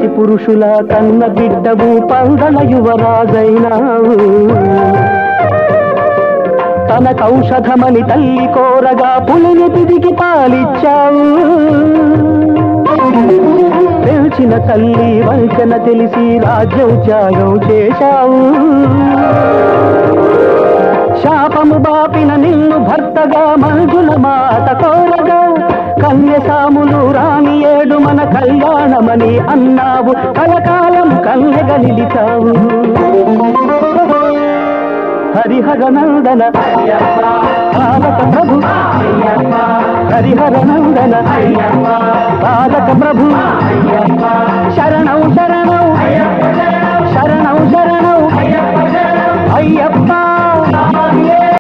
కోటి పురుషుల కన్న బిడ్డవు పందల యువరాజైనావు తన కౌషధమని తల్లి కోరగా పులిని తిరిగి పాలిచ్చావు తెలిసిన తల్లి వంచన తెలిసి రాజ్యం త్యాగం చేశావు శాపము బాపిన నిన్ను భర్తగా మంజుల మాట కోరగా కన్యసాములు రాని ఏడు మన కళ్యాణమని అన్నావు కలకాలం కన్యగా నిలిచావు హరిహర నందన బాలక ప్రభు హరిహర నందన బాలక ప్రభు శరణం శరణం శరణం శరణం అయ్యప్ప